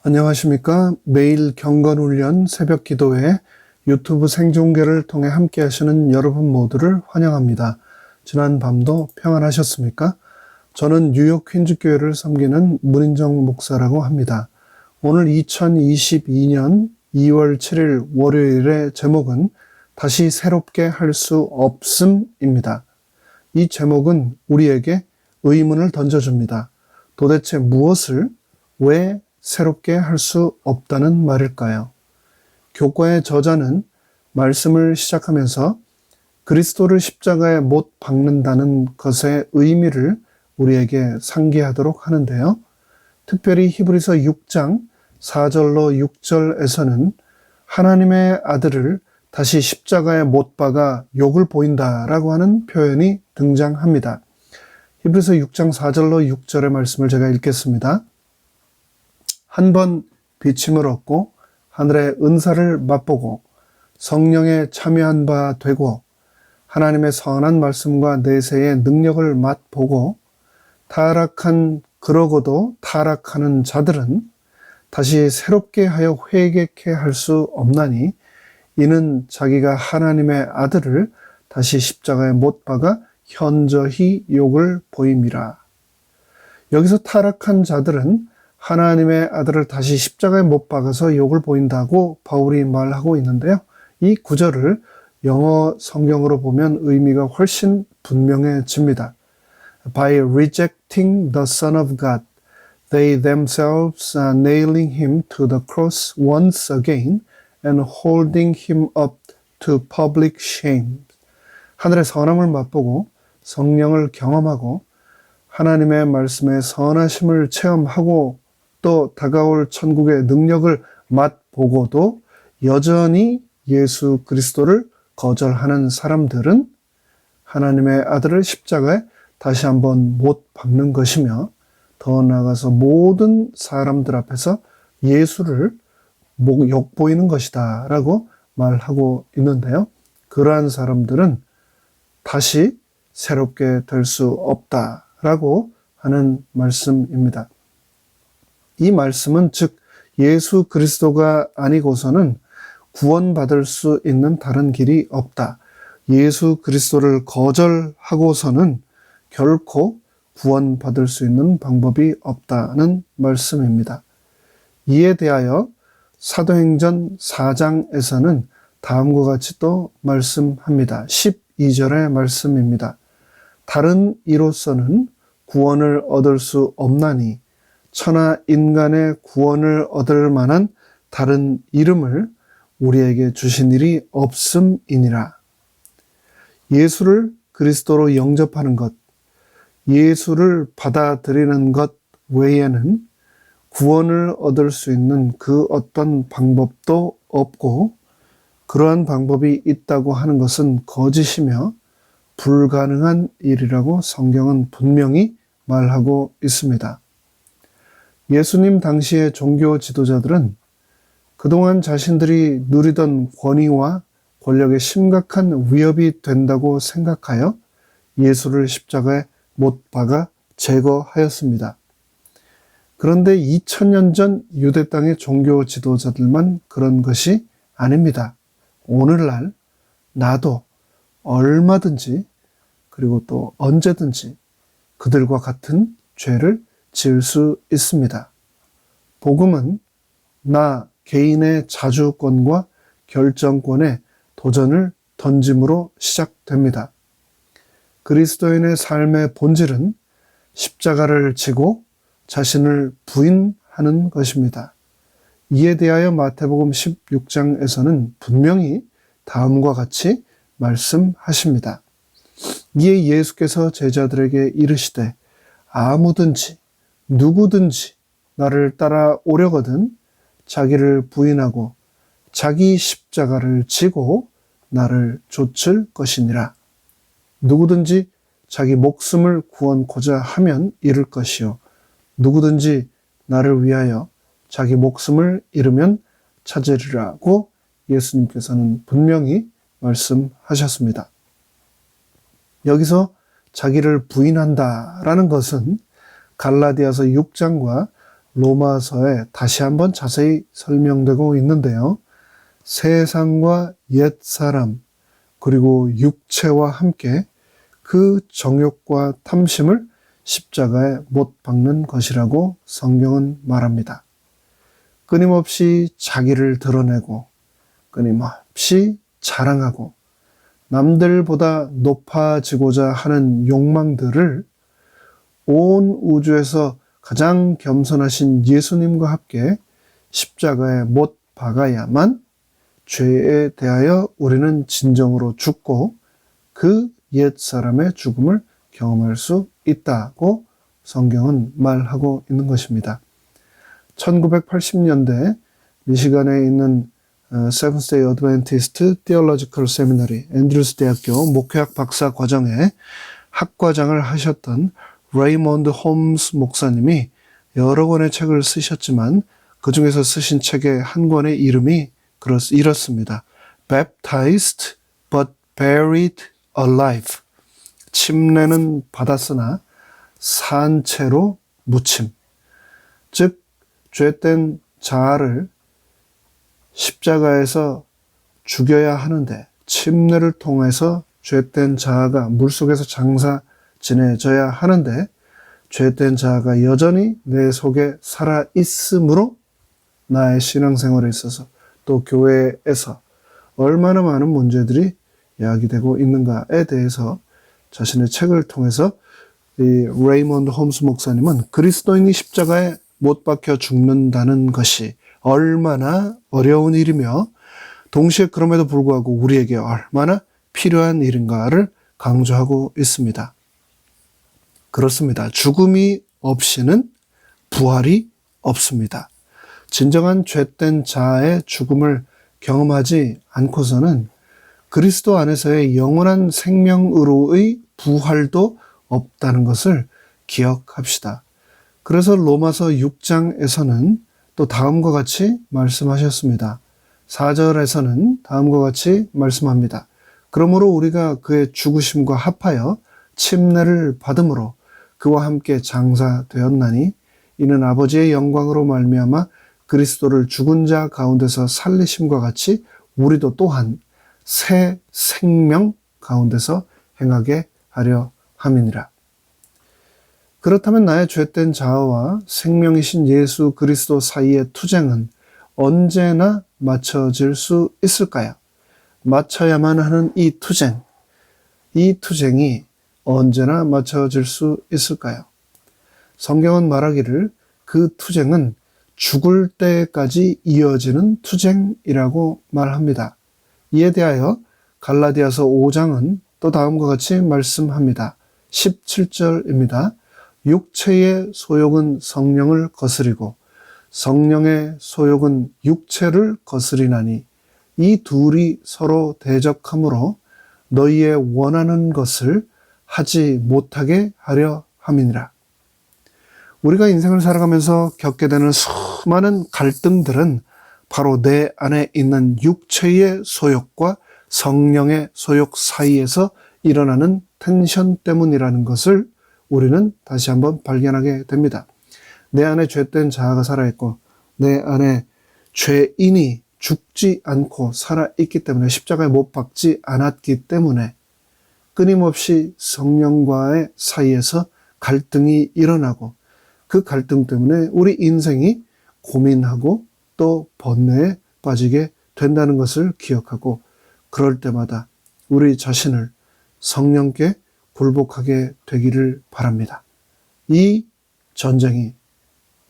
안녕하십니까. 매일 경건훈련 새벽기도회 유튜브 생중계를 통해 함께 하시는 여러분 모두를 환영합니다. 지난 밤도 평안하셨습니까? 저는 뉴욕 퀸즈교회를 섬기는 문인정 목사라고 합니다. 오늘 2022년 2월 7일 월요일의 제목은 다시 새롭게 할 수 없음입니다. 이 제목은 우리에게 의문을 던져줍니다. 도대체 무엇을 왜 새롭게 할 수 없다는 말일까요? 교과의 저자는 말씀을 시작하면서 그리스도를 십자가에 못 박는다는 것의 의미를 우리에게 상기하도록 하는데요. 특별히 히브리서 6장 4절로 6절에서는 하나님의 아들을 다시 십자가에 못 박아 욕을 보인다라고 하는 표현이 등장합니다. 히브리서 6장 4절로 6절의 말씀을 제가 읽겠습니다. 한 번 비침을 얻고 하늘의 은사를 맛보고 성령에 참여한 바 되고 하나님의 선한 말씀과 내세의 능력을 맛보고 그러고도 타락하는 자들은 다시 새롭게 하여 회개케 할 수 없나니 이는 자기가 하나님의 아들을 다시 십자가에 못 박아 현저히 욕을 보임이라. 여기서 타락한 자들은 하나님의 아들을 다시 십자가에 못 박아서 욕을 보인다고 바울이 말하고 있는데요. 이 구절을 영어 성경으로 보면 의미가 훨씬 분명해집니다. By rejecting the Son of God, they themselves are nailing him to the cross once again and holding him up to public shame. 하늘의 선함을 맛보고 성령을 경험하고 하나님의 말씀의 선하심을 체험하고 또 다가올 천국의 능력을 맛보고도 여전히 예수 그리스도를 거절하는 사람들은 하나님의 아들을 십자가에 다시 한번 못 박는 것이며 더 나아가서 모든 사람들 앞에서 예수를 욕보이는 것이다 라고 말하고 있는데요. 그러한 사람들은 다시 새롭게 될 수 없다라고 하는 말씀입니다. 이 말씀은 즉 예수 그리스도가 아니고서는 구원받을 수 있는 다른 길이 없다. 예수 그리스도를 거절하고서는 결코 구원받을 수 있는 방법이 없다는 말씀입니다. 이에 대하여 사도행전 4장에서는 다음과 같이 또 말씀합니다. 12절의 말씀입니다. 다른 이로서는 구원을 얻을 수 없나니 천하 인간의 구원을 얻을 만한 다른 이름을 우리에게 주신 일이 없음이니라. 예수를 그리스도로 영접하는 것, 예수를 받아들이는 것 외에는 구원을 얻을 수 있는 그 어떤 방법도 없고 그러한 방법이 있다고 하는 것은 거짓이며 불가능한 일이라고 성경은 분명히 말하고 있습니다. 예수님 당시의 종교 지도자들은 그동안 자신들이 누리던 권위와 권력에 심각한 위협이 된다고 생각하여 예수를 십자가에 못 박아 제거하였습니다. 그런데 2000년 전 유대 땅의 종교 지도자들만 그런 것이 아닙니다. 오늘날 나도 얼마든지 그리고 또 언제든지 그들과 같은 죄를 지을 수 있습니다. 복음은 나 개인의 자주권과 결정권에 도전을 던짐으로 시작됩니다. 그리스도인의 삶의 본질은 십자가를 지고 자신을 부인하는 것입니다. 이에 대하여 마태복음 16장에서는 분명히 다음과 같이 말씀하십니다. 이에 예수께서 제자들에게 이르시되 아무든지 누구든지 나를 따라오려거든 자기를 부인하고 자기 십자가를 지고 나를 좇을 것이니라. 누구든지 자기 목숨을 구원코자 하면 잃을 것이요 누구든지 나를 위하여 자기 목숨을 잃으면 찾으리라고 예수님께서는 분명히 말씀하셨습니다. 여기서 자기를 부인한다라는 것은 갈라디아서 6장과 로마서에 다시 한번 자세히 설명되고 있는데요. 세상과 옛사람 그리고 육체와 함께 그 정욕과 탐심을 십자가에 못 박는 것이라고 성경은 말합니다. 끊임없이 자기를 드러내고 끊임없이 자랑하고 남들보다 높아지고자 하는 욕망들을 온 우주에서 가장 겸손하신 예수님과 함께 십자가에 못 박아야만 죄에 대하여 우리는 진정으로 죽고 그 옛사람의 죽음을 경험할 수 있다고 성경은 말하고 있는 것입니다. 1980년대 미시간에 있는 Seventh Day Adventist Theological Seminary 앤드루스 대학교 목회학 박사 과정에 학과장을 하셨던 레이몬드 홈스 목사님이 여러 권의 책을 쓰셨지만 그 중에서 쓰신 책의 한 권의 이름이 이렇습니다. Baptized but buried alive. 침례는 받았으나 산 채로 묻힘. 즉 죄된 자아를 십자가에서 죽여야 하는데 침례를 통해서 죄된 자아가 물속에서 장사 지내져야 하는데 죄된 자아가 여전히 내 속에 살아 있으므로 나의 신앙생활에 있어서 또 교회에서 얼마나 많은 문제들이 야기되고 있는가에 대해서 자신의 책을 통해서 이 레이몬드 홈스 목사님은 그리스도인이 십자가에 못 박혀 죽는다는 것이 얼마나 어려운 일이며 동시에 그럼에도 불구하고 우리에게 얼마나 필요한 일인가를 강조하고 있습니다. 그렇습니다. 죽음이 없이는 부활이 없습니다. 진정한 죄된 자아의 죽음을 경험하지 않고서는 그리스도 안에서의 영원한 생명으로의 부활도 없다는 것을 기억합시다. 그래서 로마서 6장에서는 또 다음과 같이 말씀하셨습니다. 4절에서는 다음과 같이 말씀합니다. 그러므로 우리가 그의 죽으심과 합하여 침례를 받음으로 그와 함께 장사되었나니 이는 아버지의 영광으로 말미암아 그리스도를 죽은 자 가운데서 살리심과 같이 우리도 또한 새 생명 가운데서 행하게 하려 함이니라. 그렇다면 나의 죄된 자아와 생명이신 예수 그리스도 사이의 투쟁은 언제나 맞춰질 수 있을까요? 맞춰야만 하는 이 투쟁이 언제나 맞춰질 수 있을까요? 성경은 말하기를 그 투쟁은 죽을 때까지 이어지는 투쟁이라고 말합니다. 이에 대하여 갈라디아서 5장은 또 다음과 같이 말씀합니다. 17절입니다. 육체의 소욕은 성령을 거스리고 성령의 소욕은 육체를 거스리나니 이 둘이 서로 대적하므로 너희의 원하는 것을 하지 못하게 하려 함이니라. 우리가 인생을 살아가면서 겪게 되는 수많은 갈등들은 바로 내 안에 있는 육체의 소욕과 성령의 소욕 사이에서 일어나는 텐션 때문이라는 것을 우리는 다시 한번 발견하게 됩니다. 내 안에 죄된 자아가 살아있고 내 안에 죄인이 죽지 않고 살아있기 때문에 십자가에 못 박지 않았기 때문에 끊임없이 성령과의 사이에서 갈등이 일어나고 그 갈등 때문에 우리 인생이 고민하고 또 번뇌에 빠지게 된다는 것을 기억하고 그럴 때마다 우리 자신을 성령께 굴복하게 되기를 바랍니다. 이 전쟁이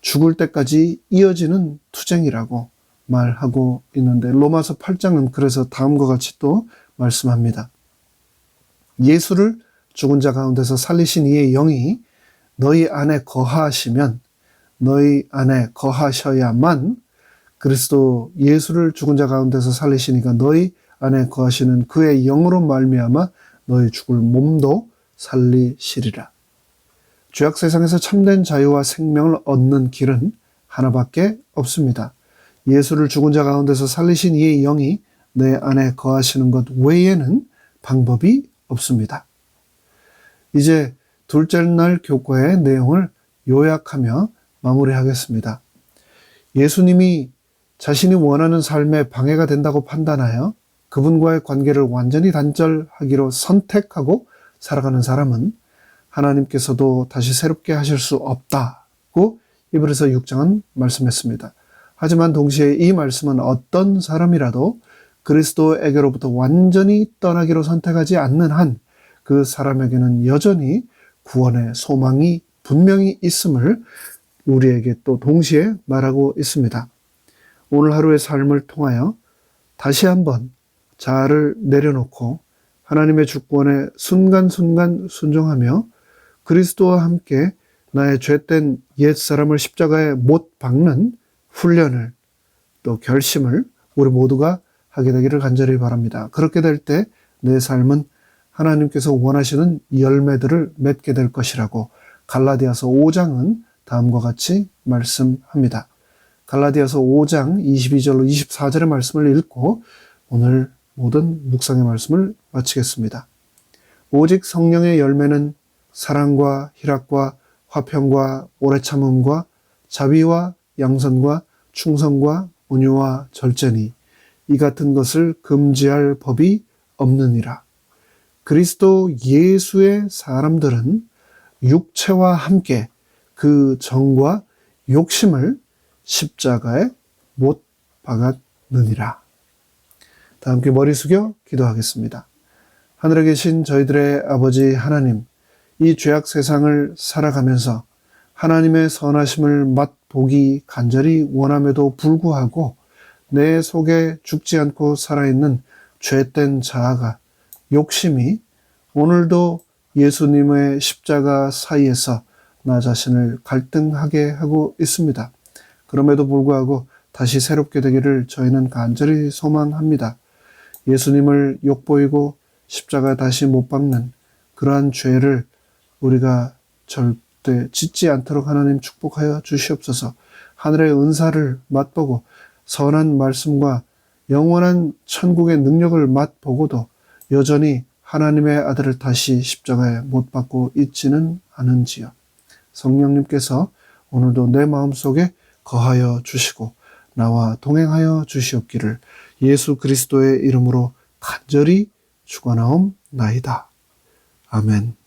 죽을 때까지 이어지는 투쟁이라고 말하고 있는데 로마서 8장은 그래서 다음과 같이 또 말씀합니다. 예수를 죽은 자 가운데서 살리신 이의 영이 너희 안에 거하시면 너희 안에 거하셔야만 그리스도 예수를 죽은 자 가운데서 살리시니까 너희 안에 거하시는 그의 영으로 말미암아 너희 죽을 몸도 살리시리라. 죄악 세상에서 참된 자유와 생명을 얻는 길은 하나밖에 없습니다. 예수를 죽은 자 가운데서 살리신 이의 영이 내 안에 거하시는 것 외에는 방법이 없습니다. 이제 둘째 날 교과의 내용을 요약하며 마무리하겠습니다. 예수님이 자신이 원하는 삶에 방해가 된다고 판단하여 그분과의 관계를 완전히 단절하기로 선택하고 살아가는 사람은 하나님께서도 다시 새롭게 하실 수 없다고 히브리서 6장은 말씀했습니다. 하지만 동시에 이 말씀은 어떤 사람이라도 그리스도에게로부터 완전히 떠나기로 선택하지 않는 한 그 사람에게는 여전히 구원의 소망이 분명히 있음을 우리에게 또 동시에 말하고 있습니다. 오늘 하루의 삶을 통하여 다시 한번 자아를 내려놓고 하나님의 주권에 순간순간 순종하며 그리스도와 함께 나의 죄된 옛사람을 십자가에 못 박는 훈련을 또 결심을 우리 모두가 하게 되기를 간절히 바랍니다. 그렇게 될 때 내 삶은 하나님께서 원하시는 열매들을 맺게 될 것이라고 갈라디아서 5장은 다음과 같이 말씀합니다. 갈라디아서 5장 22절로 24절의 말씀을 읽고 오늘 모든 묵상의 말씀을 마치겠습니다. 오직 성령의 열매는 사랑과 희락과 화평과 오래 참음과 자비와 양선과 충성과 온유와 절제니 이 같은 것을 금지할 법이 없느니라. 그리스도 예수의 사람들은 육체와 함께 그 정과 욕심을 십자가에 못 박았느니라. 다 함께 머리 숙여 기도하겠습니다. 하늘에 계신 저희들의 아버지 하나님, 이 죄악 세상을 살아가면서 하나님의 선하심을 맛보기 간절히 원함에도 불구하고 내 속에 죽지 않고 살아있는 죄된 자아가 욕심이 오늘도 예수님의 십자가 사이에서 나 자신을 갈등하게 하고 있습니다. 그럼에도 불구하고 다시 새롭게 되기를 저희는 간절히 소망합니다. 예수님을 욕보이고 십자가 다시 못 박는 그러한 죄를 우리가 절대 짓지 않도록 하나님 축복하여 주시옵소서. 하늘의 은사를 맛보고 선한 말씀과 영원한 천국의 능력을 맛보고도 여전히 하나님의 아들을 다시 십자가에 못 박고 있지는 않은지요. 성령님께서 오늘도 내 마음속에 거하여 주시고 나와 동행하여 주시옵기를 예수 그리스도의 이름으로 간절히 축원하옵나이다. 아멘.